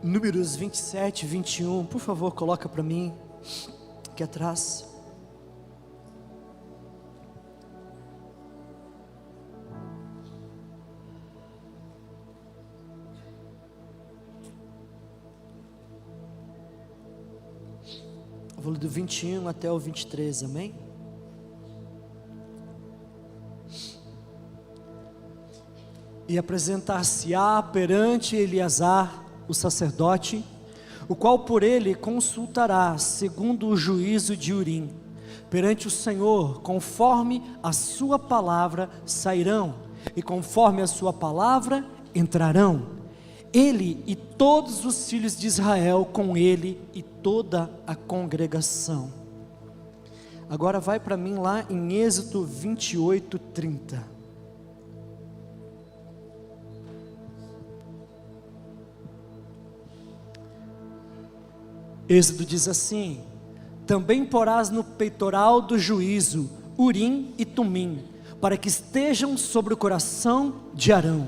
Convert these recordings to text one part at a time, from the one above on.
Números 27, 21, por favor, coloca para mim, aqui atrás. Vou ler do 21 até o 23, amém? E apresentar-se-á perante Eleazar, o sacerdote, o qual por ele consultará, segundo o juízo de Urim, perante o Senhor, conforme a sua palavra sairão, e conforme a sua palavra entrarão, ele e todos os filhos de Israel com ele e toda a congregação. Agora vai para mim lá em Êxodo 28, 30. Êxodo diz assim: também porás no peitoral do juízo Urim e Tumim, para que estejam sobre o coração de Arão,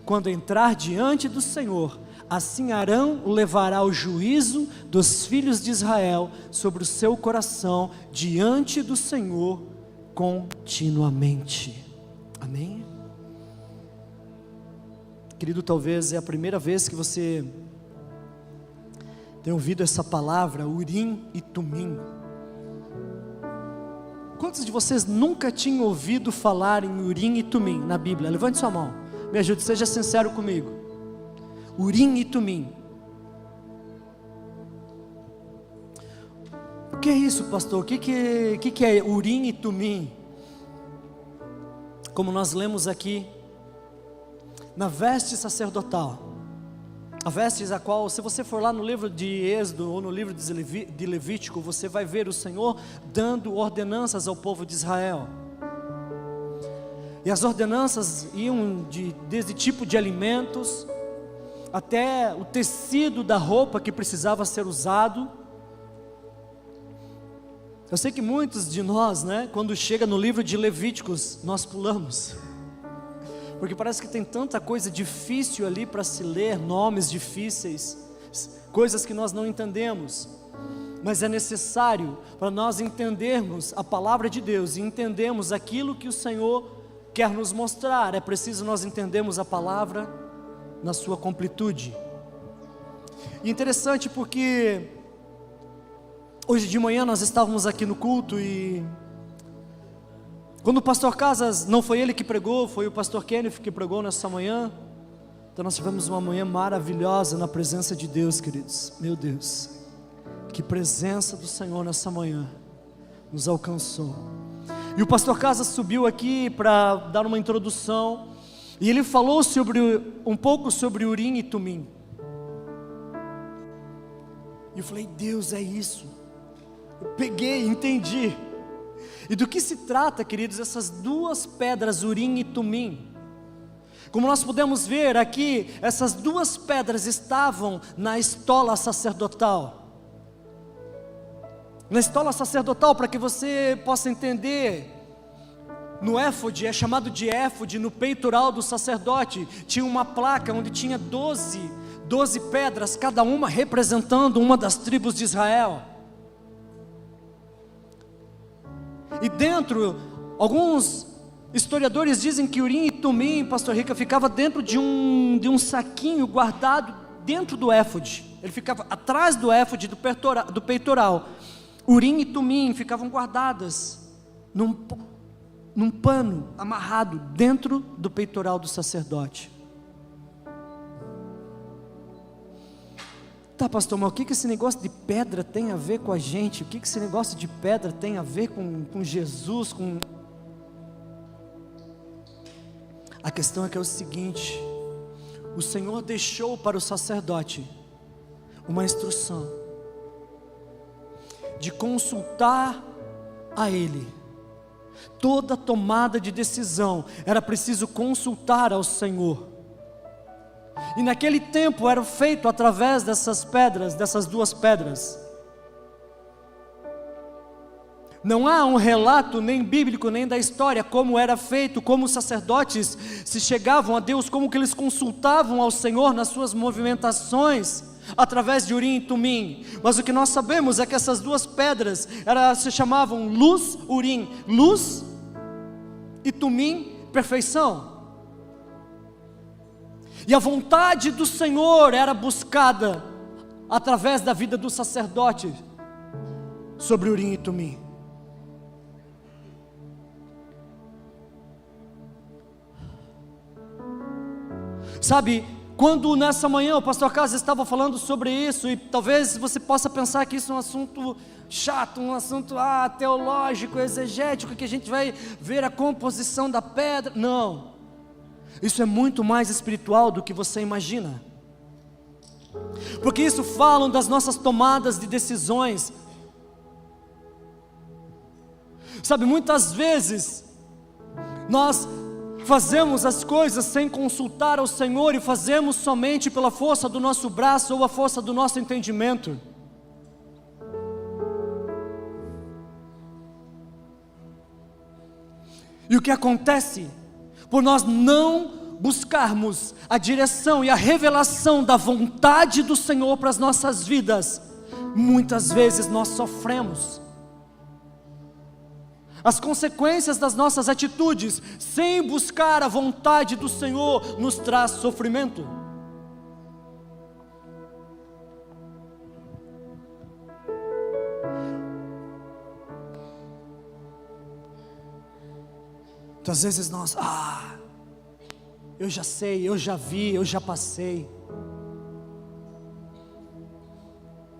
quando entrar diante do Senhor. Assim Arão levará o juízo dos filhos de Israel sobre o seu coração diante do Senhor continuamente. Amém? Querido, talvez é a primeira vez que você tem ouvido essa palavra, Urim e Tumim. Quantos de vocês nunca tinham ouvido falar em Urim e Tumim na Bíblia? Levante sua mão, me ajude, seja sincero comigo. Urim e Tumim. O que é isso, pastor? O que é Urim e Tumim? Como nós lemos aqui, na veste sacerdotal, a vestes a qual, se você for lá no livro de Êxodo ou no livro de Levítico, você vai ver o Senhor dando ordenanças ao povo de Israel. E as ordenanças iam desde tipo de alimentos, até o tecido da roupa que precisava ser usado. Eu sei que muitos de nós, quando chega no livro de Levíticos, nós pulamos, porque parece que tem tanta coisa difícil ali para se ler, nomes difíceis, coisas que nós não entendemos, mas é necessário para nós entendermos a palavra de Deus e entendermos aquilo que o Senhor quer nos mostrar. É preciso nós entendermos a palavra na sua completude. E interessante porque hoje de manhã nós estávamos aqui no culto e quando o pastor Casas, não foi ele que pregou, foi o pastor Kenneth que pregou nessa manhã. Então nós tivemos uma manhã maravilhosa na presença de Deus, queridos. Meu Deus, que presença do Senhor nessa manhã nos alcançou. E o pastor Casas subiu aqui para dar uma introdução, e ele falou um pouco sobre Urim e Tumim. E eu falei, Deus, é isso. Eu peguei, entendi. E do que se trata, queridos, essas duas pedras, Urim e Tumim? Como nós podemos ver aqui, essas duas pedras estavam na estola sacerdotal. Na estola sacerdotal, para que você possa entender, no éfode, é chamado de éfode, no peitoral do sacerdote, tinha uma placa onde tinha 12 pedras, cada uma representando uma das tribos de Israel. E dentro, alguns historiadores dizem que Urim e Tumim, pastor Rica, ficava dentro de um saquinho guardado dentro do éfode. Ele ficava atrás do éfode, do peitoral. Urim e Tumim ficavam guardadas num pano amarrado dentro do peitoral do sacerdote. Tá, pastor, mas o que esse negócio de pedra tem a ver com a gente? O que esse negócio de pedra tem a ver com Jesus? A questão é que é o seguinte: o Senhor deixou para o sacerdote uma instrução de consultar a Ele. Toda tomada de decisão era preciso consultar ao Senhor. E naquele tempo era feito através dessas pedras, dessas duas pedras. Não há um relato nem bíblico, nem da história, como era feito, como os sacerdotes se chegavam a Deus, como que eles consultavam ao Senhor nas suas movimentações, através de Urim e Tumim. Mas o que nós sabemos é que essas duas pedras se chamavam luz, Urim, luz, e Tumim, perfeição. E a vontade do Senhor era buscada através da vida do sacerdote sobre Urim e Tumim. Sabe, quando nessa manhã o pastor Carlos estava falando sobre isso, e talvez você possa pensar que isso é um assunto chato, um assunto teológico, exegético, que a gente vai ver a composição da pedra. Não, isso é muito mais espiritual do que você imagina, porque isso falam das nossas tomadas de decisões. Sabe, muitas vezes nós fazemos as coisas sem consultar ao Senhor e fazemos somente pela força do nosso braço ou a força do nosso entendimento. E o que acontece? Por nós não buscarmos a direção e a revelação da vontade do Senhor para as nossas vidas, muitas vezes nós sofremos as consequências das nossas atitudes. Sem buscar a vontade do Senhor, nos traz sofrimento. Então, às vezes nós, eu já sei, eu já vi, eu já passei,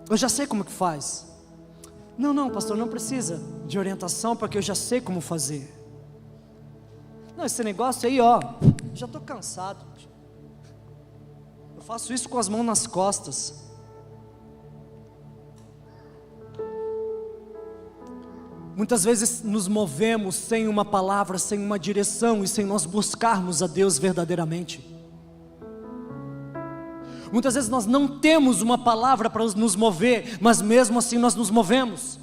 eu já sei como que faz. Não, pastor, não precisa de orientação, porque eu já sei como fazer. Não, esse negócio aí, já estou cansado. Eu faço isso com as mãos nas costas. Muitas vezes nos movemos sem uma palavra, sem uma direção e sem nós buscarmos a Deus verdadeiramente. Muitas vezes nós não temos uma palavra para nos mover, mas mesmo assim nós nos movemos.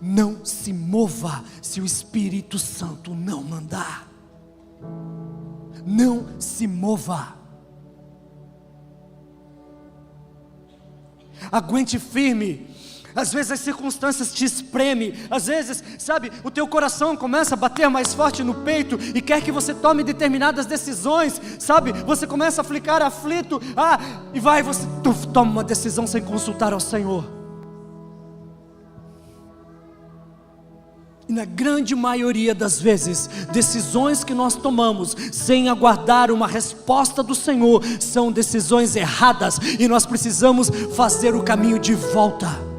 Não se mova se o Espírito Santo não mandar. Não se mova. Aguente firme. Às vezes as circunstâncias te espremem, às vezes, sabe, o teu coração começa a bater mais forte no peito e quer que você tome determinadas decisões, sabe, você começa a ficar aflito, e você toma uma decisão sem consultar ao Senhor. E na grande maioria das vezes, decisões que nós tomamos sem aguardar uma resposta do Senhor, são decisões erradas, e nós precisamos fazer o caminho de volta.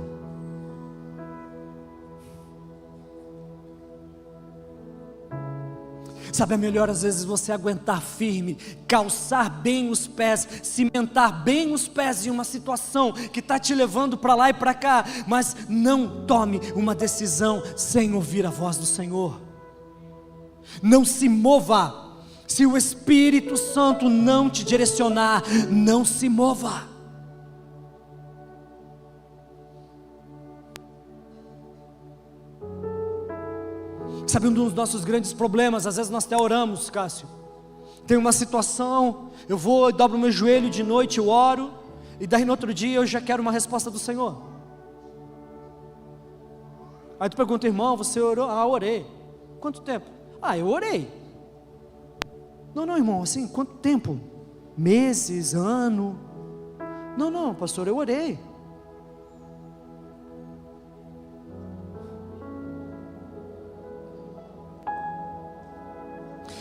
Sabe, é melhor às vezes você aguentar firme, calçar bem os pés, cimentar bem os pés em uma situação que está te levando para lá e para cá, mas não tome uma decisão sem ouvir a voz do Senhor. Não se mova, se o Espírito Santo não te direcionar, não se mova. Sabe, um dos nossos grandes problemas, às vezes nós até oramos, Cássio, tem uma situação, eu vou, dobro meu joelho de noite, eu oro, e daí no outro dia eu já quero uma resposta do Senhor. Aí tu pergunta, irmão, você orou? Orei. Quanto tempo? Eu orei. Não, irmão, assim, quanto tempo? Meses, ano? Não, pastor, eu orei.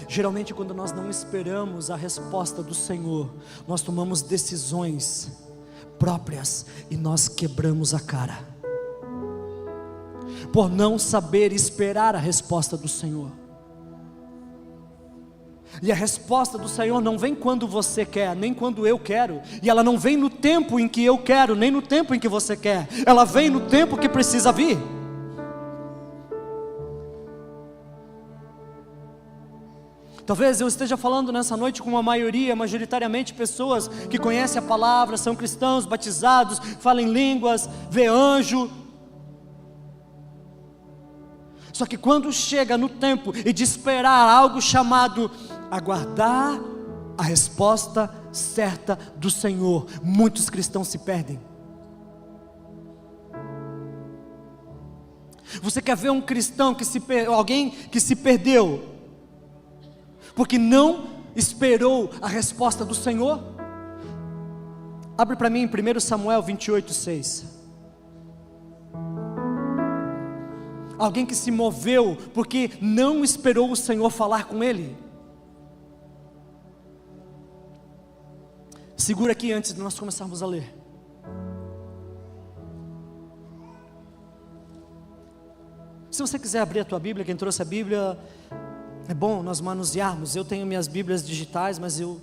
Geralmente quando nós não esperamos a resposta do Senhor, nós tomamos decisões próprias e nós quebramos a cara, por não saber esperar a resposta do Senhor. E a resposta do Senhor não vem quando você quer, nem quando eu quero, e ela não vem no tempo em que eu quero, nem no tempo em que você quer, ela vem no tempo que precisa vir. Talvez eu esteja falando nessa noite com uma maioria, majoritariamente pessoas que conhecem a palavra, são cristãos, batizados, falam em línguas, vê anjo. Só que quando chega no tempo e de esperar algo chamado aguardar a resposta certa do Senhor, muitos cristãos se perdem. Você quer ver um cristão alguém que se perdeu porque não esperou a resposta do Senhor? Abre para mim em 1 Samuel 28:6. Alguém que se moveu porque não esperou o Senhor falar com ele. Segura aqui antes de nós começarmos a ler. Se você quiser abrir a tua Bíblia, quem trouxe a Bíblia, é bom nós manusearmos. Eu tenho minhas Bíblias digitais, mas eu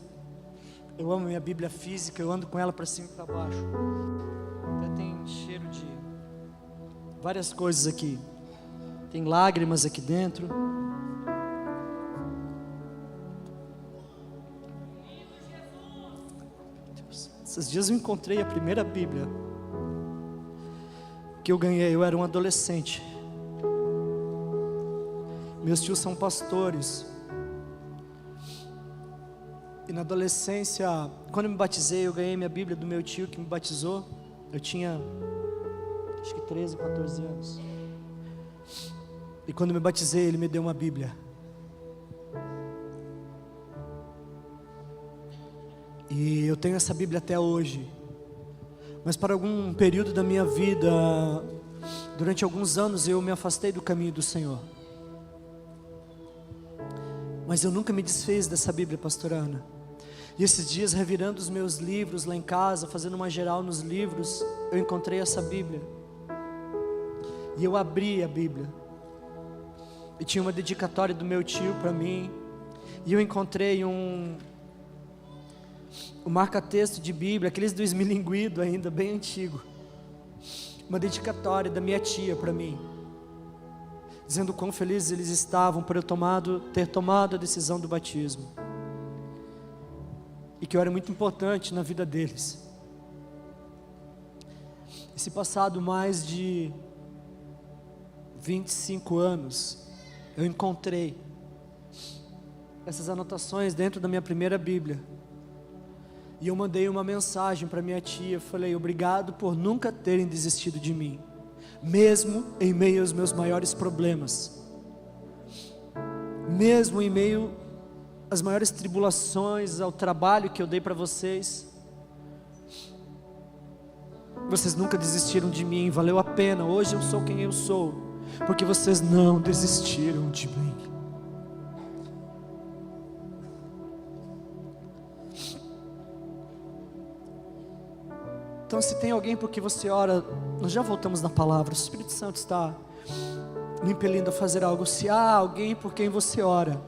amo minha Bíblia física, eu ando com ela para cima e para baixo. Até tem cheiro de várias coisas aqui. Tem lágrimas aqui dentro. Esses dias eu encontrei a primeira Bíblia que eu ganhei. Eu era um adolescente. Meus tios são pastores. E na adolescência, quando eu me batizei, eu ganhei minha Bíblia do meu tio que me batizou. Eu tinha, acho que 13, 14 anos. E quando eu me batizei, ele me deu uma Bíblia. E eu tenho essa Bíblia até hoje. Mas para algum período da minha vida, durante alguns anos, eu me afastei do caminho do Senhor. Mas eu nunca me desfiz dessa Bíblia, pastora Ana. E esses dias, revirando os meus livros lá em casa, fazendo uma geral nos livros, eu encontrei essa Bíblia. E eu abri a Bíblia. E tinha uma dedicatória do meu tio para mim. E eu encontrei um marca-texto de Bíblia, aqueles do esmilinguido ainda, bem antigo. Uma dedicatória da minha tia para mim, dizendo quão felizes eles estavam por eu ter tomado a decisão do batismo. E que eu era muito importante na vida deles. E se passado mais de 25 anos, eu encontrei essas anotações dentro da minha primeira Bíblia. E eu mandei uma mensagem para minha tia, falei: obrigado por nunca terem desistido de mim, mesmo em meio aos meus maiores problemas, mesmo em meio às maiores tribulações, ao trabalho que eu dei para vocês. Vocês nunca desistiram de mim, valeu a pena, hoje eu sou quem eu sou, porque vocês não desistiram de mim. Então, se tem alguém por que você ora, nós já voltamos na palavra, o Espírito Santo está me impelindo a fazer algo. Se há alguém por quem você ora,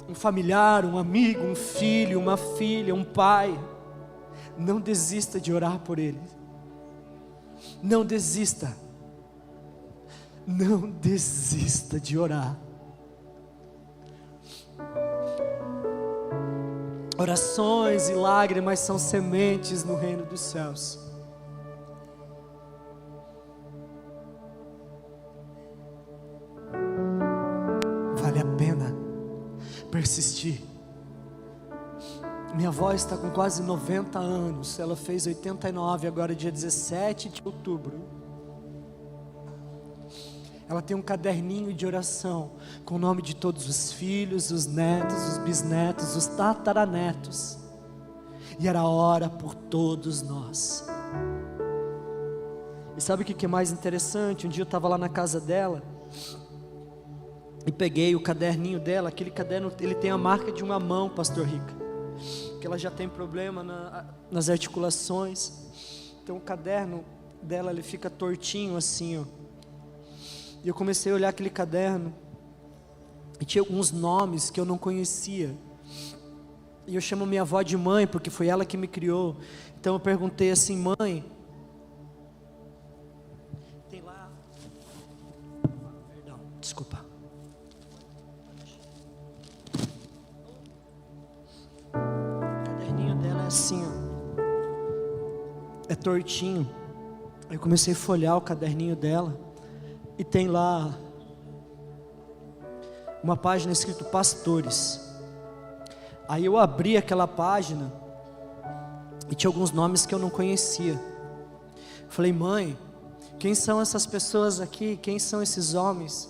um familiar, um amigo, um filho, uma filha, um pai, não desista de orar por ele. Não desista. Não desista de orar. Orações e lágrimas são sementes no reino dos céus. Vale a pena persistir. Minha avó está com quase 90 anos. Ela fez 89 agora dia 17 de outubro. Ela tem um caderninho de oração com o nome de todos os filhos, os netos, os bisnetos, os tataranetos. E era hora por todos nós. E sabe o que é mais interessante? Um dia eu estava lá na casa dela e peguei o caderninho dela. Aquele caderno, ele tem a marca de uma mão, pastor Rica, que ela já tem problema nas articulações. Então o caderno dela, ele fica tortinho assim, ó. E eu comecei a olhar aquele caderno e tinha alguns nomes que eu não conhecia. E eu chamo minha avó de mãe, porque foi ela que me criou. Então eu perguntei assim: mãe, tem lá... Perdão, desculpa. O caderninho dela é assim, ó. É tortinho. Aí eu comecei a folhear o caderninho dela, e tem lá uma página escrito pastores. Aí eu abri aquela página, e tinha alguns nomes que eu não conhecia. Falei: mãe, quem são essas pessoas aqui? Quem são esses homens?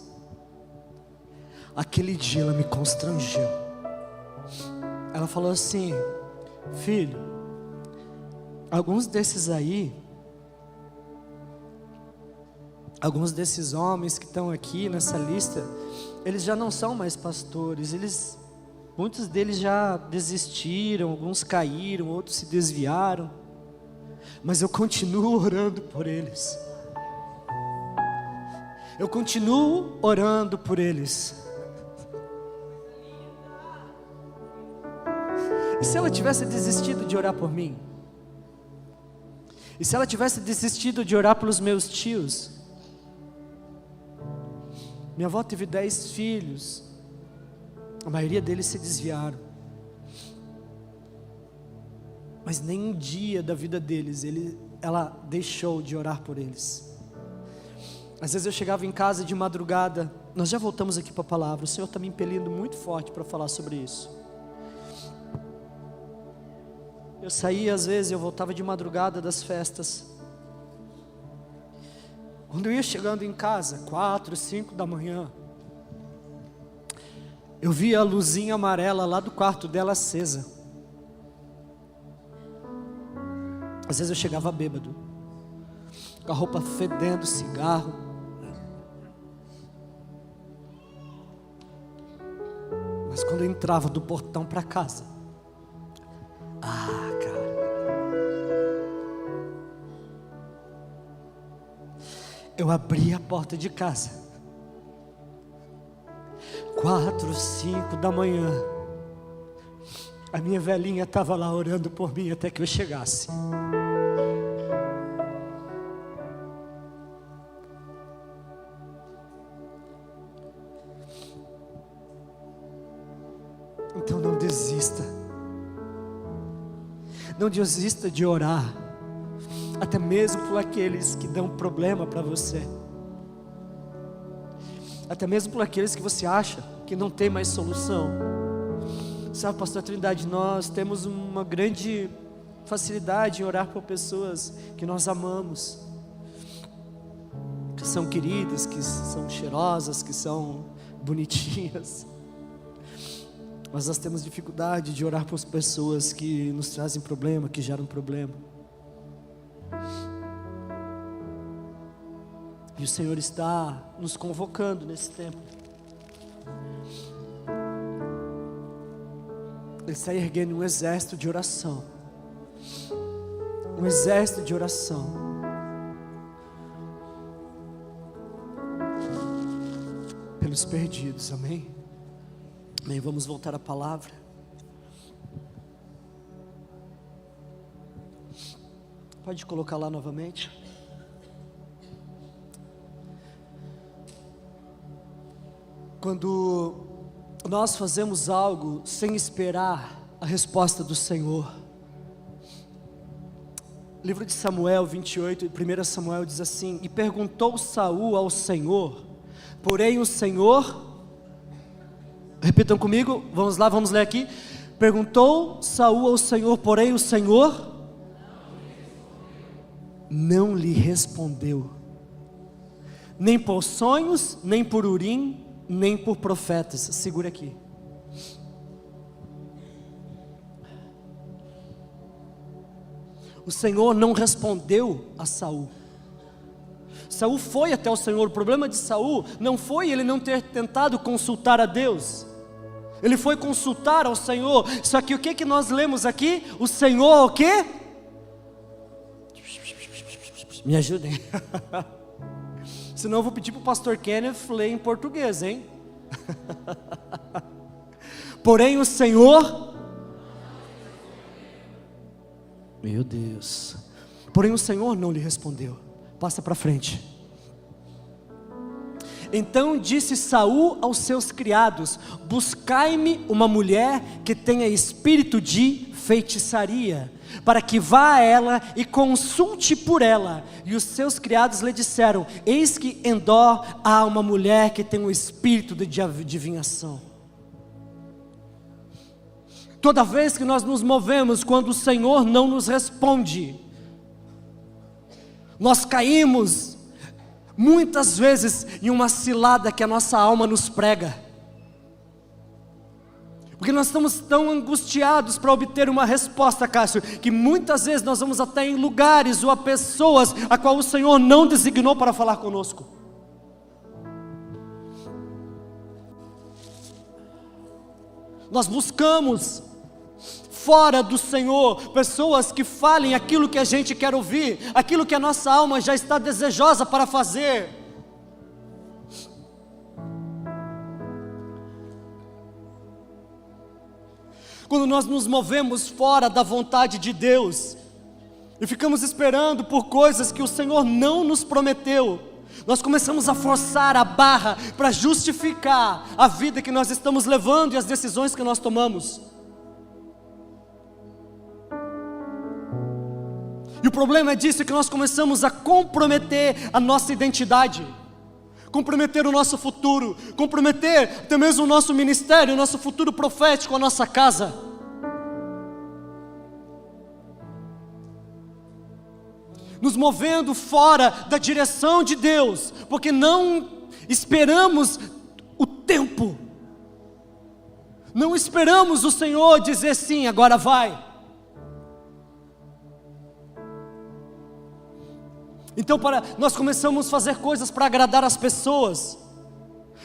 Aquele dia ela me constrangeu. Ela falou assim: filho, alguns desses homens que estão aqui nessa lista, eles já não são mais pastores, muitos deles já desistiram, alguns caíram, outros se desviaram, mas eu continuo orando por eles. Eu continuo orando por eles. E se ela tivesse desistido de orar por mim? E se ela tivesse desistido de orar pelos meus tios? Minha avó teve 10 filhos, a maioria deles se desviaram, mas nem um dia da vida deles ela deixou de orar por eles. Às vezes eu chegava em casa de madrugada, nós já voltamos aqui para a palavra, o Senhor está me impelindo muito forte para falar sobre isso. Eu saía, às vezes, eu voltava de madrugada das festas. Quando eu ia chegando em casa, 4, 5 da manhã, eu via a luzinha amarela lá do quarto dela acesa. Às vezes eu chegava bêbado, com a roupa fedendo cigarro. Mas quando eu entrava do portão para casa, eu abria a porta de casa, 4, 5 da manhã, a minha velhinha estava lá orando por mim até que eu chegasse. Então não desista, não desista de orar, até mesmo por aqueles que dão problema para você, até mesmo por aqueles que você acha que não tem mais solução. Sabe, pastor Trindade, nós temos uma grande facilidade em orar por pessoas que nós amamos, que são queridas, que são cheirosas, que são bonitinhas, mas nós temos dificuldade de orar por pessoas que nos trazem problema, que geram problema. E o Senhor está nos convocando nesse tempo. Ele está erguendo um exército de oração. Um exército de oração. Pelos perdidos, amém? Amém, vamos voltar à palavra. Pode colocar lá novamente. Quando nós fazemos algo sem esperar a resposta do Senhor. Livro de Samuel 28, 1 Samuel diz assim: e perguntou Saul ao Senhor, porém o Senhor, repitam comigo, vamos lá, vamos ler aqui. Perguntou Saul ao Senhor, porém o Senhor não lhe respondeu, nem por sonhos, nem por Urim, nem por profetas. Segura aqui. O Senhor não respondeu a Saul. Saul foi até o Senhor. O problema de Saul não foi ele não ter tentado consultar a Deus. Ele foi consultar ao Senhor. Só que o que nós lemos aqui? O Senhor o quê? Me ajudem. Senão eu vou pedir para o pastor Kenneth ler em português, hein? Porém o Senhor, meu Deus, porém o Senhor não lhe respondeu. Passa para frente. Então disse Saul aos seus criados: buscai-me uma mulher que tenha espírito de feitiçaria, para que vá a ela e consulte por ela. E os seus criados lhe disseram: eis que em Endor há uma mulher que tem um espírito de adivinhação. Toda vez que nós nos movemos, quando o Senhor não nos responde, nós caímos muitas vezes em uma cilada que a nossa alma nos prega, porque nós estamos tão angustiados para obter uma resposta, Cássio, que muitas vezes nós vamos até em lugares ou a pessoas a qual o Senhor não designou para falar conosco. Nós buscamos fora do Senhor pessoas que falem aquilo que a gente quer ouvir, aquilo que a nossa alma já está desejosa para fazer. Quando nós nos movemos fora da vontade de Deus e ficamos esperando por coisas que o Senhor não nos prometeu, nós começamos a forçar a barra para justificar a vida que nós estamos levando e as decisões que nós tomamos. E o problema disso é que nós começamos a comprometer a nossa identidade, comprometer o nosso futuro, comprometer até mesmo o nosso ministério, o nosso futuro profético, a nossa casa. Nos movendo fora da direção de Deus, porque não esperamos o tempo, não esperamos o Senhor dizer sim, agora vai. Então nós começamos a fazer coisas para agradar as pessoas,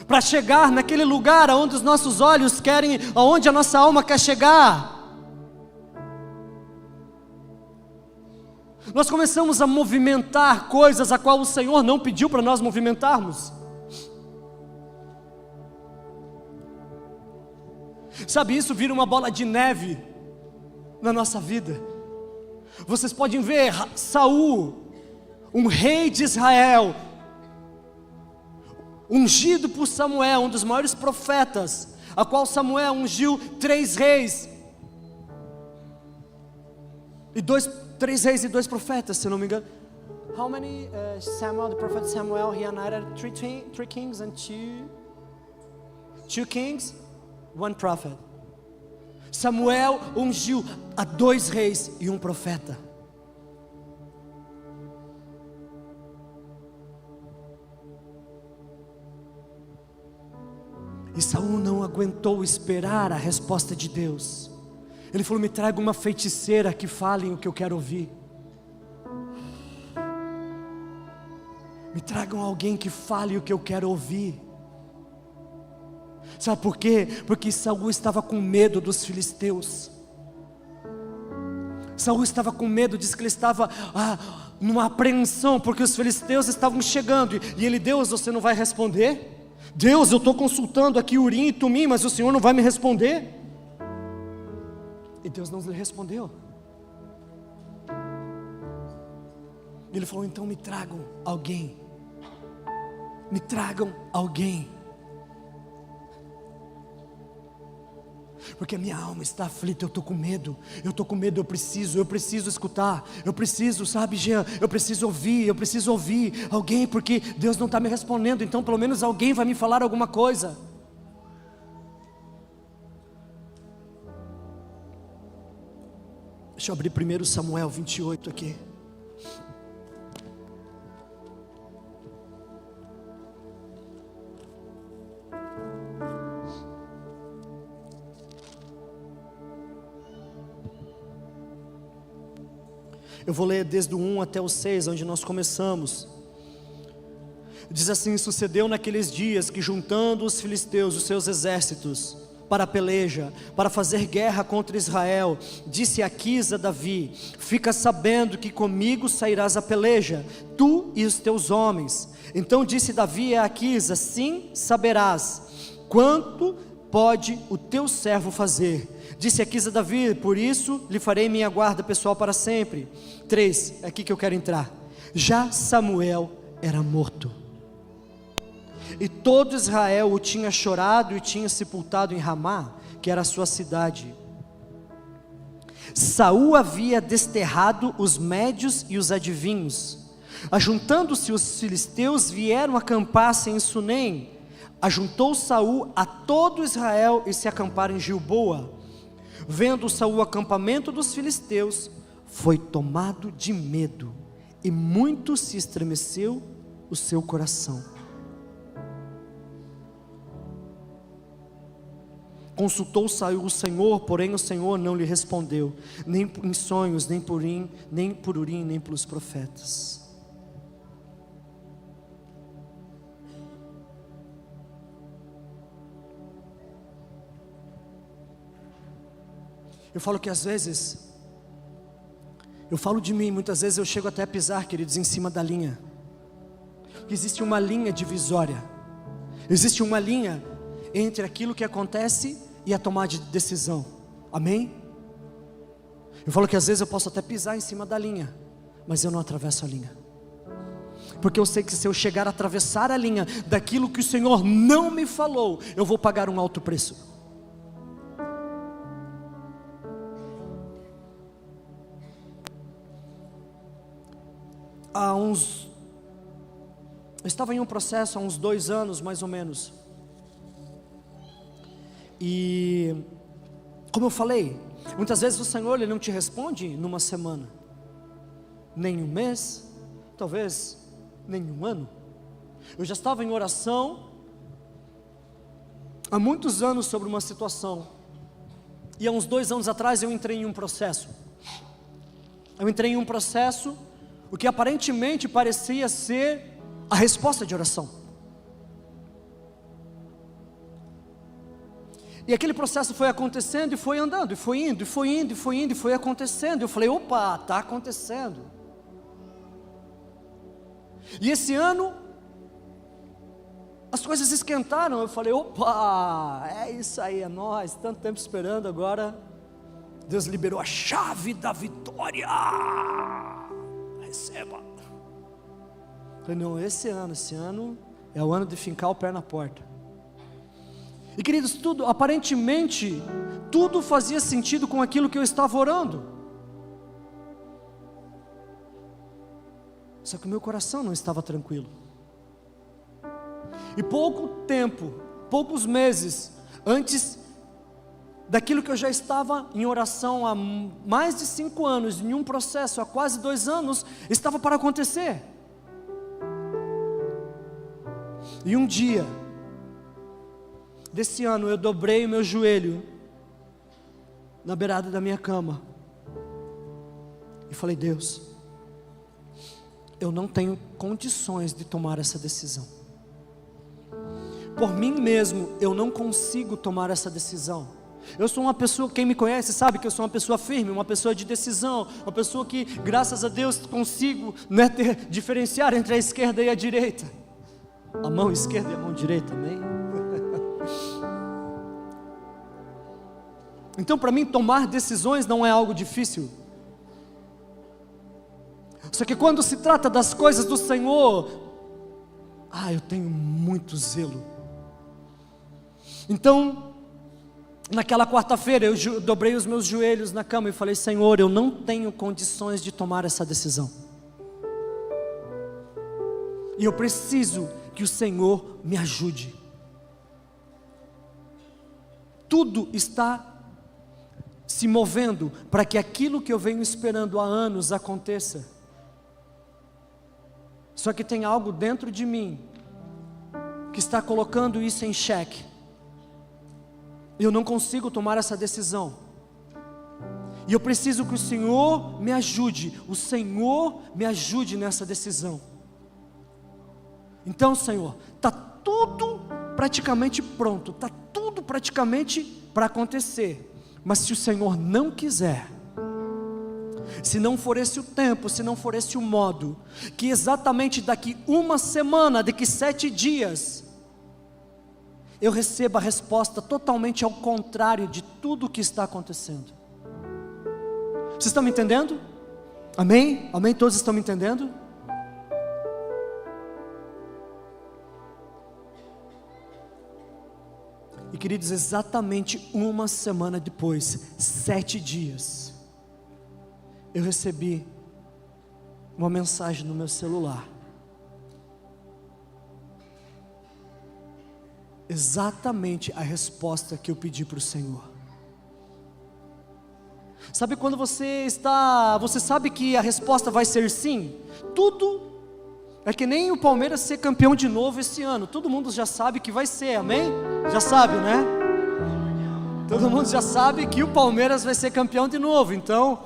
para chegar naquele lugar aonde os nossos olhos querem, aonde a nossa alma quer chegar. Nós começamos a movimentar coisas a qual o Senhor não pediu para nós movimentarmos. Sabe, isso vira uma bola de neve na nossa vida. Vocês podem ver Saul, um rei de Israel, ungido por Samuel, um dos maiores profetas, a qual Samuel ungiu 3 reis, e 2 profetas, se não me engano. How many Samuel, the prophet Samuel, he anointed 3 kings and 2 kings, 1 prophet. Samuel ungiu a 2 reis e 1 profeta. E Saul não aguentou esperar a resposta de Deus. Ele falou: me traga uma feiticeira que fale o que eu quero ouvir. Me tragam alguém que fale o que eu quero ouvir. Sabe por quê? Porque Saul estava com medo dos filisteus. Saul estava com medo, diz que ele estava numa apreensão, porque os filisteus estavam chegando. E ele: Deus, você não vai responder? Deus, eu estou consultando aqui Urim e Tumim, mas o Senhor não vai me responder? E Deus não lhe respondeu. Ele falou: então me tragam alguém. Me tragam alguém. Porque a minha alma está aflita, eu estou com medo, eu preciso escutar, eu preciso, sabe, Jean, eu preciso ouvir alguém, porque Deus não está me respondendo, então pelo menos alguém vai me falar alguma coisa. Deixa eu abrir 1 Samuel 28 aqui. Eu vou ler desde o 1 até o 6, onde nós começamos. Diz assim: sucedeu naqueles dias que, juntando os filisteus, os seus exércitos, para a peleja, para fazer guerra contra Israel, disse Aquis a Davi: fica sabendo que comigo sairás a peleja, tu e os teus homens. Então disse Davi a Aquis: assim saberás quanto pode o teu servo fazer. Disse Aquis a Davi: por isso lhe farei minha guarda pessoal para sempre. 3, é aqui que eu quero entrar. Já Samuel era morto, e todo Israel o tinha chorado e tinha sepultado em Ramá, que era a sua cidade. Saul havia desterrado os médios e os adivinhos. Ajuntando-se os filisteus, vieram acampar-se em Sunem. Ajuntou Saul a todo Israel e se acamparam em Gilboa. Vendo Saul o acampamento dos filisteus, foi tomado de medo, e muito se estremeceu o seu coração. Consultou Saul o Senhor, porém o Senhor não lhe respondeu, nem em sonhos, nem por Urim, nem pelos profetas. Eu falo que às vezes, eu falo de mim, muitas vezes eu chego até a pisar, queridos, em cima da linha. Porque existe uma linha divisória. Existe uma linha entre aquilo que acontece e a tomada de decisão. Amém? Eu falo que às vezes eu posso até pisar em cima da linha, mas eu não atravesso a linha. Porque eu sei que se eu chegar a atravessar a linha daquilo que o Senhor não me falou, eu vou pagar um alto preço. Eu estava em um processo há uns 2 anos mais ou menos, e como eu falei, muitas vezes o Senhor Ele não te responde numa semana, nem um mês, talvez nem um ano. Eu já estava em oração há muitos anos sobre uma situação, e há uns 2 anos atrás eu entrei em um processo. O que aparentemente parecia ser a resposta de oração. E aquele processo foi acontecendo e foi andando, e foi indo, e foi indo, e foi indo, e foi acontecendo. Eu falei, opa, está acontecendo. E esse ano, as coisas esquentaram. Eu falei, opa, é isso aí, é nós, tanto tempo esperando, agora Deus liberou a chave da vitória. Receba. Eu falei, não, esse ano é o ano de fincar o pé na porta. E queridos, aparentemente, tudo fazia sentido com aquilo que eu estava orando. Só que o meu coração não estava tranquilo. E poucos meses antes daquilo que eu já estava em oração há mais de 5 anos, em um processo há quase 2 anos, estava para acontecer. E um dia desse ano eu dobrei o meu joelho na beirada da minha cama e falei, Deus, eu não tenho condições de tomar essa decisão. Por mim mesmo eu não consigo tomar essa decisão. Eu sou uma pessoa, quem me conhece sabe que eu sou uma pessoa firme, uma pessoa de decisão, uma pessoa que, graças a Deus, consigo diferenciar entre a esquerda e a direita, a mão esquerda e a mão direita, amém? Então para mim tomar decisões não é algo difícil. Só que quando se trata das coisas do Senhor, eu tenho muito zelo. Então, naquela quarta-feira eu dobrei os meus joelhos na cama e falei, Senhor, eu não tenho condições de tomar essa decisão. E eu preciso que o Senhor me ajude. Tudo está se movendo para que aquilo que eu venho esperando há anos aconteça. Só que tem algo dentro de mim que está colocando isso em xeque. Eu não consigo tomar essa decisão. E eu preciso que o Senhor me ajude. O Senhor me ajude nessa decisão. Então, Senhor, está tudo praticamente pronto. Está tudo praticamente para acontecer. Mas se o Senhor não quiser, se não for esse o tempo, se não for esse o modo, que exatamente daqui uma semana, daqui 7 dias, eu receba a resposta totalmente ao contrário de tudo o que está acontecendo. Vocês estão me entendendo? Amém? Amém? Todos estão me entendendo? E queridos, exatamente uma semana depois, 7 dias, eu recebi uma mensagem no meu celular. Exatamente a resposta que eu pedi para o Senhor. Sabe quando você sabe que a resposta vai ser sim? Tudo é que nem o Palmeiras ser campeão de novo esse ano. Todo mundo já sabe que vai ser, amém? Já sabe, né? Todo mundo já sabe que o Palmeiras vai ser campeão de novo, então...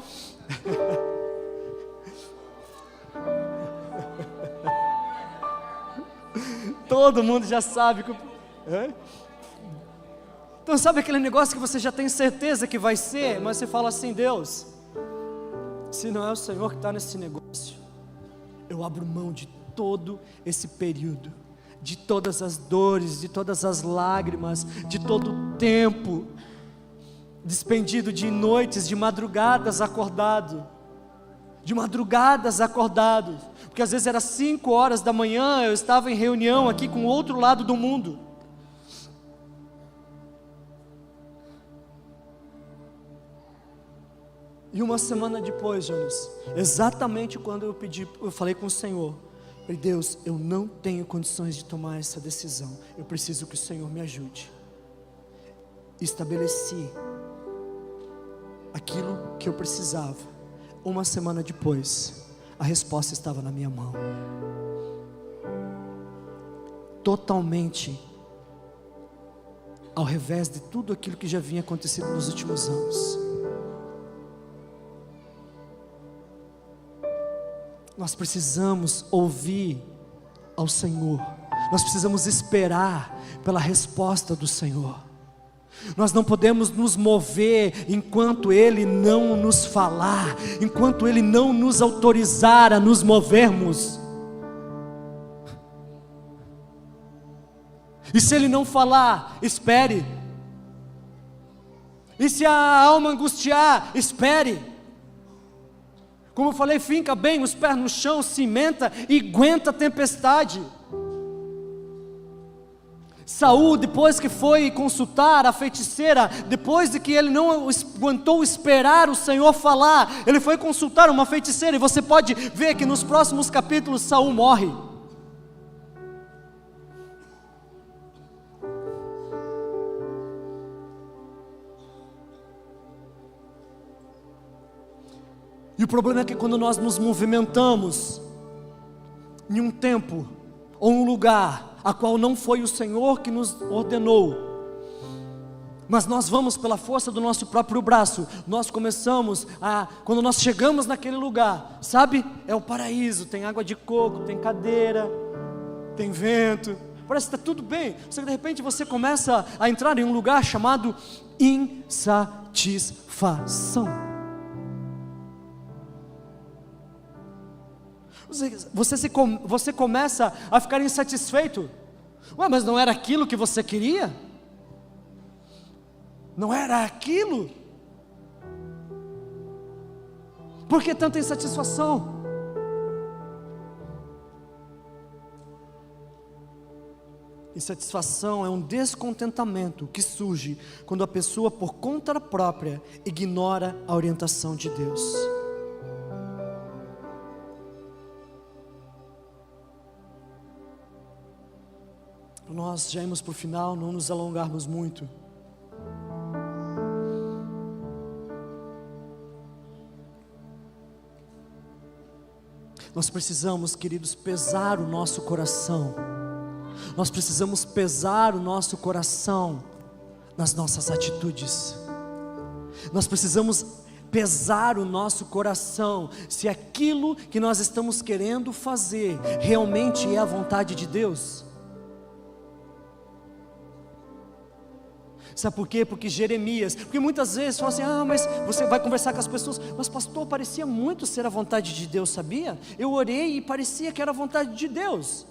Todo mundo já sabe que... Então sabe aquele negócio que você já tem certeza que vai ser, mas você fala assim: Deus, se não é o Senhor que está nesse negócio, eu abro mão de todo esse período, de todas as dores, de todas as lágrimas, de todo o tempo despendido, de noites, de madrugadas acordado, porque às vezes era 5 horas da manhã, eu estava em reunião aqui com o outro lado do mundo. E uma semana depois, Jonas, exatamente quando eu falei com o Senhor, falei: Deus, eu não tenho condições de tomar essa decisão, eu preciso que o Senhor me ajude. Estabeleci aquilo que eu precisava. Uma semana depois, a resposta estava na minha mão, totalmente ao revés de tudo aquilo que já vinha acontecido nos últimos anos. Nós precisamos ouvir ao Senhor, nós precisamos esperar pela resposta do Senhor. Nós não podemos nos mover enquanto Ele não nos falar, enquanto Ele não nos autorizar a nos movermos. E se Ele não falar, espere. E se a alma angustiar, espere. Como eu falei, finca bem os pés no chão, cimenta e aguenta a tempestade. Saul, depois que foi consultar a feiticeira, depois de que ele não aguentou esperar o Senhor falar, ele foi consultar uma feiticeira, e você pode ver que nos próximos capítulos Saul morre. E o problema é que quando nós nos movimentamos em um tempo ou um lugar a qual não foi o Senhor que nos ordenou, mas nós vamos pela força do nosso próprio braço, nós começamos quando nós chegamos naquele lugar, sabe, é o paraíso, tem água de coco, tem cadeira, tem vento, parece que está tudo bem, só que de repente você começa a entrar em um lugar chamado insatisfação. Você começa a ficar insatisfeito. Ué, mas não era aquilo que você queria? Não era aquilo? Por que tanta insatisfação? Insatisfação é um descontentamento que surge quando a pessoa, por conta própria, ignora a orientação de Deus. Nós já ímos para o final, não nos alongarmos muito. Nós precisamos, queridos, pesar o nosso coração. Nós precisamos pesar o nosso coração nas nossas atitudes. Nós precisamos pesar o nosso coração se aquilo que nós estamos querendo fazer realmente é a vontade de Deus. Sabe por quê? Porque Jeremias, porque muitas vezes fala assim: mas você vai conversar com as pessoas, mas pastor, parecia muito ser a vontade de Deus, sabia? Eu orei e parecia que era a vontade de Deus.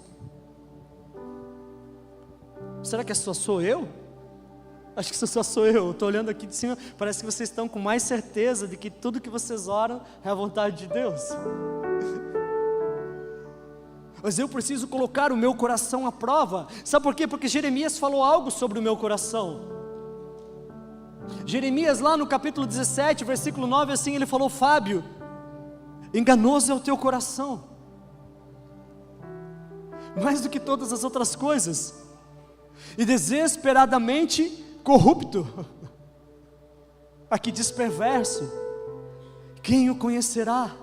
Será que só sou eu? Acho que só sou eu, estou olhando aqui de cima, parece que vocês estão com mais certeza de que tudo que vocês oram é a vontade de Deus. Mas eu preciso colocar o meu coração à prova. Sabe por quê? Porque Jeremias falou algo sobre o meu coração. Jeremias lá no capítulo 17, versículo 9, assim ele falou: Fábio, enganoso é o teu coração, mais do que todas as outras coisas, e desesperadamente corrupto. Aqui diz perverso, quem o conhecerá?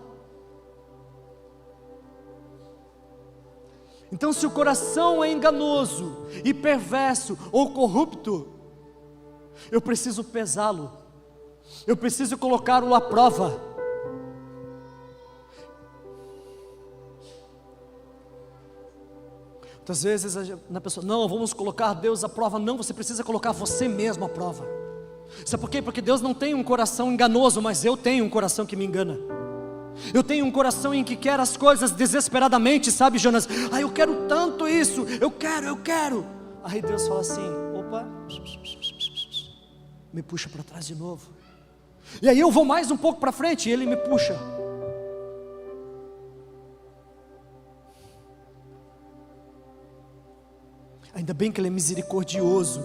Então, se o coração é enganoso e perverso ou corrupto, eu preciso pesá-lo, eu preciso colocá-lo à prova. Muitas vezes na pessoa, não, vamos colocar Deus à prova. Não, você precisa colocar você mesmo à prova. Sabe por quê? Porque Deus não tem um coração enganoso, mas eu tenho um coração que me engana. Eu tenho um coração em que quer as coisas desesperadamente, sabe, Jonas? Eu quero tanto isso, eu quero. Aí Deus fala assim, opa, me puxa para trás de novo. E aí eu vou mais um pouco para frente e Ele me puxa. Ainda bem que Ele é misericordioso.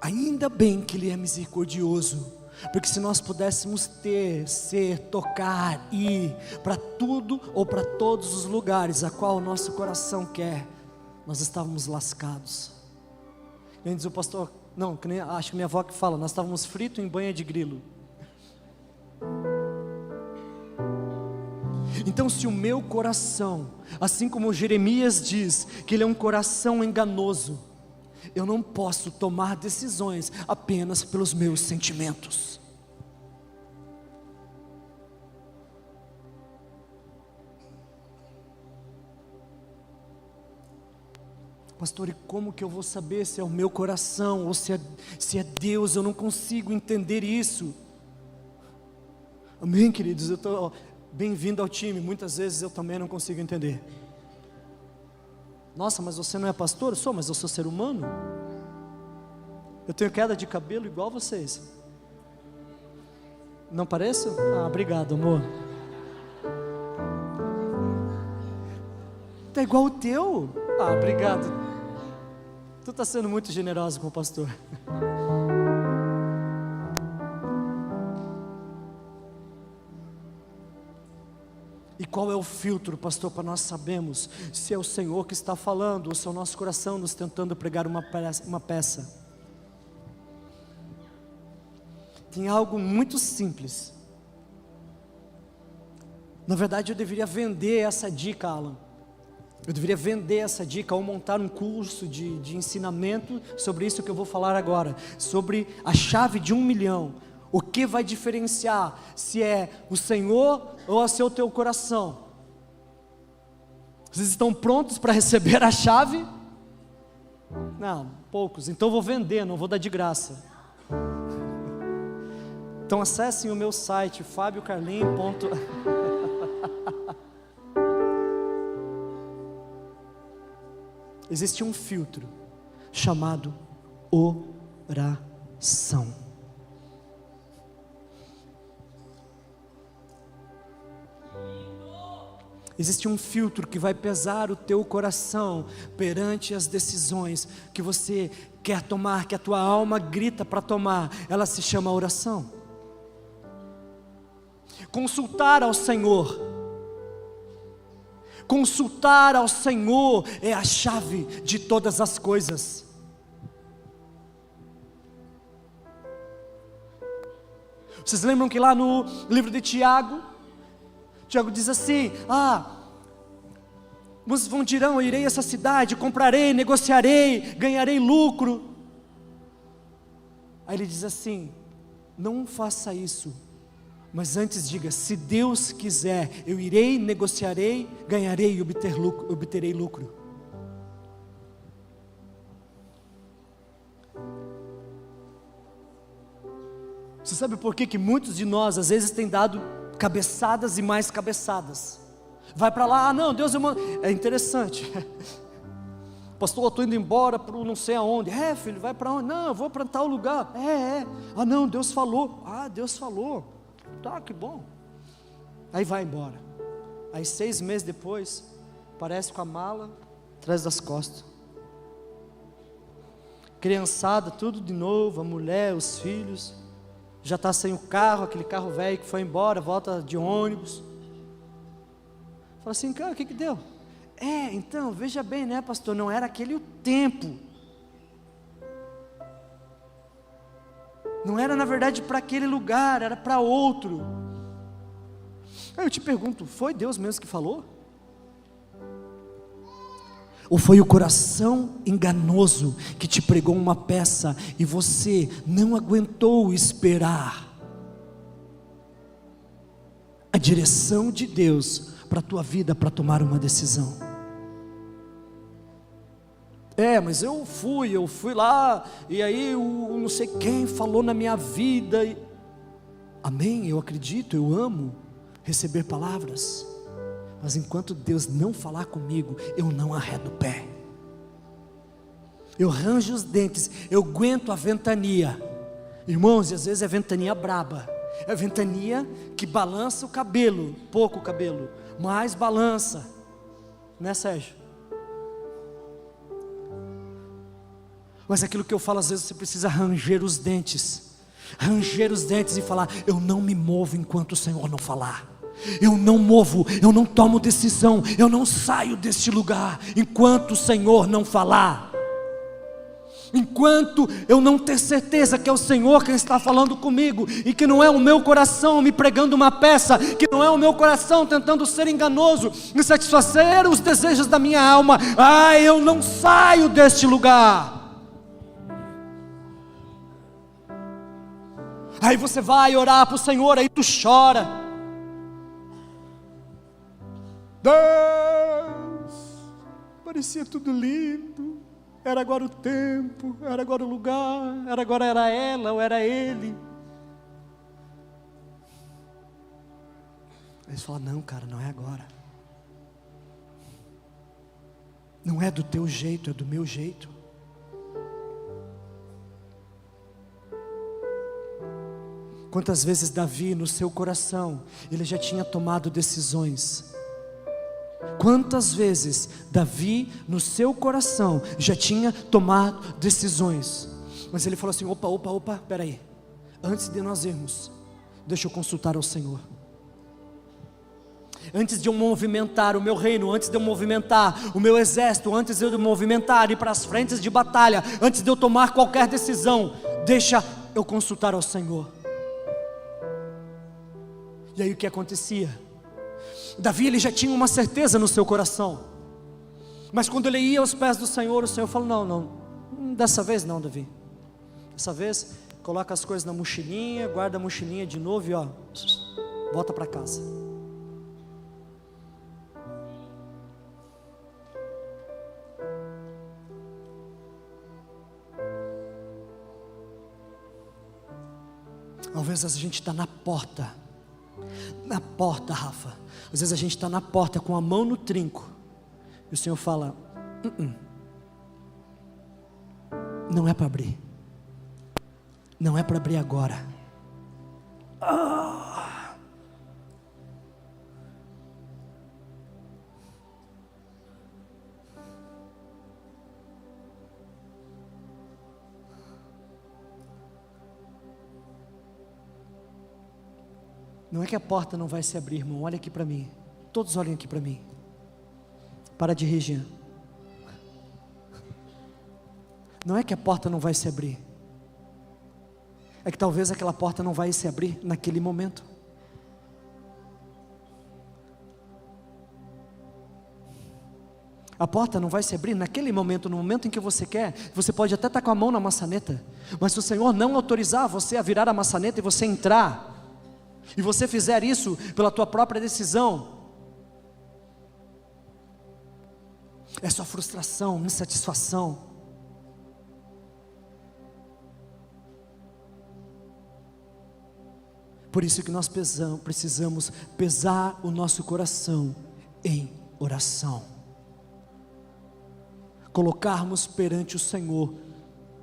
Ainda bem que Ele é misericordioso. Porque se nós pudéssemos tocar, ir para tudo ou para todos os lugares a qual o nosso coração quer, nós estávamos lascados. E diz o pastor, não, acho que minha avó que fala, nós estávamos fritos em banha de grilo. Então, se o meu coração, assim como Jeremias diz, que ele é um coração enganoso, eu não posso tomar decisões apenas pelos meus sentimentos. Pastor, e como que eu vou saber se é o meu coração ou se é Deus? Eu não consigo entender isso. Amém, queridos? Eu estou bem-vindo ao time. Muitas vezes eu também não consigo entender. Nossa, mas você não é pastor? Eu sou, mas eu sou ser humano. Eu tenho queda de cabelo igual vocês. Não pareço? Obrigado, amor. Tá igual o teu? Obrigado. Tu está sendo muito generoso com o pastor. E qual é o filtro, pastor, para nós sabermos se é o Senhor que está falando ou se é o nosso coração nos tentando pregar uma peça? Tem algo muito simples. Na verdade, eu deveria vender essa dica, Alan. Eu deveria vender essa dica ou montar um curso de ensinamento sobre isso que eu vou falar agora, sobre a chave de 1 milhão. O que vai diferenciar se é o Senhor ou se é o teu coração? Vocês estão prontos para receber a chave? Não, poucos. Então eu vou vender, não vou dar de graça. Então acessem o meu site, fabiocarlim.com. Existe um filtro chamado oração. Existe um filtro que vai pesar o teu coração perante as decisões que você quer tomar, que a tua alma grita para tomar. Ela se chama oração. Consultar ao Senhor. Consultar ao Senhor é a chave de todas as coisas. Vocês lembram que lá no livro de Tiago diz assim: vão dirão, eu irei a essa cidade, comprarei, negociarei, ganharei lucro. Aí ele diz assim: não faça isso, mas antes diga, se Deus quiser, eu irei, negociarei, ganharei e obterei lucro. Você sabe por que muitos de nós às vezes têm dado cabeçadas e mais cabeçadas? Vai para lá, não, Deus eu mando. É interessante. Pastor, eu estou indo embora para não sei aonde. Filho, vai para onde? Não, eu vou para tal lugar. Não, Deus falou. Deus falou. Tá, que bom. Aí vai embora. Aí 6 meses depois, aparece com a mala atrás das costas. Criançada, tudo de novo, a mulher, os filhos. já está sem o carro, aquele carro velho que foi embora, volta de ônibus. Fala assim, cara, o que deu? Então, veja bem, né, pastor, não era aquele o tempo. Não era, na verdade, para aquele lugar, era para outro. Aí eu te pergunto, foi Deus mesmo que falou? Ou foi o coração enganoso que te pregou uma peça e você não aguentou esperar a direção de Deus para a tua vida, para tomar uma decisão? Mas eu fui lá, e aí o não sei quem falou na minha vida. Amém, eu acredito, eu amo receber palavras. Mas enquanto Deus não falar comigo, eu não arredo o pé. Eu ranjo os dentes, eu aguento a ventania. Irmãos, e às vezes é ventania braba. É ventania que balança o cabelo, pouco o cabelo, mas balança. Né, Sérgio? Mas aquilo que eu falo, às vezes você precisa ranger os dentes. Ranger os dentes e falar, eu não me movo enquanto o Senhor não falar. Eu não movo, eu não tomo decisão, eu não saio deste lugar enquanto o Senhor não falar. Enquanto eu não ter certeza que é o Senhor quem está falando comigo, e que não é o meu coração me pregando uma peça, que não é o meu coração tentando ser enganoso e satisfazer os desejos da minha alma, eu não saio deste lugar. Aí você vai orar para o Senhor, aí tu chora. Deus, parecia tudo lindo, era agora o tempo, era agora o lugar, era ela ou era ele. Aí você fala, não cara, não é agora. Não é do teu jeito, é do meu jeito. Quantas vezes Davi no seu coração, ele já tinha tomado decisões. Quantas vezes Davi no seu coração já tinha tomado decisões, mas ele falou assim, opa, peraí, antes de nós irmos, deixa eu consultar ao Senhor. Antes de eu movimentar o meu reino, antes de eu movimentar o meu exército, antes de eu movimentar, ir para as frentes de batalha, antes de eu tomar qualquer decisão, deixa eu consultar ao Senhor. E aí o que acontecia? Davi, ele já tinha uma certeza no seu coração, mas quando ele ia aos pés do Senhor, o Senhor falou, não, dessa vez não, Davi, dessa vez, coloca as coisas na mochilinha, guarda a mochilinha de novo e volta para casa. Às vezes a gente está na porta, Rafa, às vezes a gente está na porta com a mão no trinco, e o Senhor fala, não é para abrir, não é para abrir agora. Não é que a porta não vai se abrir, irmão, olha aqui para mim, todos olhem aqui para mim, para de rir, Jean. Não é que a porta não vai se abrir, é que talvez aquela porta não vai se abrir naquele momento. A porta não vai se abrir naquele momento, no momento em que você quer. Você pode até estar com a mão na maçaneta, mas se o Senhor não autorizar você a virar a maçaneta e você entrar, e você fizer isso pela tua própria decisão, é só frustração, insatisfação. Por isso que nós precisamos pesar o nosso coração em oração, colocarmos perante o Senhor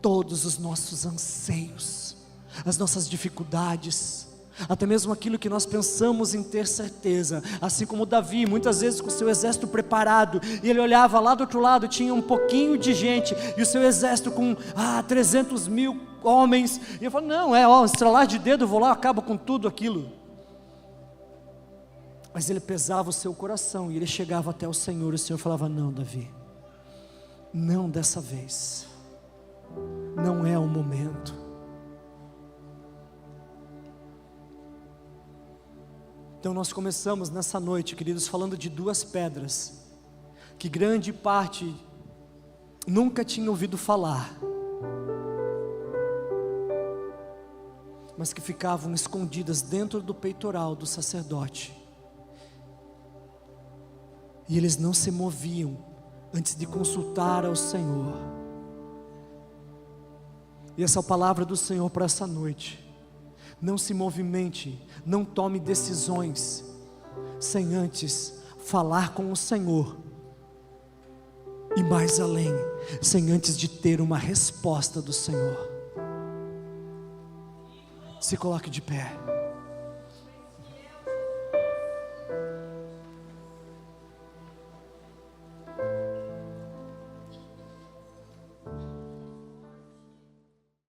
todos os nossos anseios, as nossas dificuldades, até mesmo aquilo que nós pensamos em ter certeza, assim como Davi, muitas vezes com o seu exército preparado, e ele olhava lá do outro lado, tinha um pouquinho de gente, e o seu exército com 300 mil, homens. E eu falo, não, estralar de dedo, eu vou lá, acabo com tudo aquilo. Mas ele pesava o seu coração, e ele chegava até o Senhor, e o Senhor falava, não, Davi, não dessa vez, não é o momento. Então nós começamos nessa noite, queridos, falando de duas pedras, que grande parte nunca tinha ouvido falar, mas que ficavam escondidas dentro do peitoral do sacerdote, e eles não se moviam antes de consultar ao Senhor. E essa é a palavra do Senhor para essa noite. Não se movimente, não tome decisões sem antes falar com o Senhor, e mais além, sem antes de ter uma resposta do Senhor. Se coloque de pé.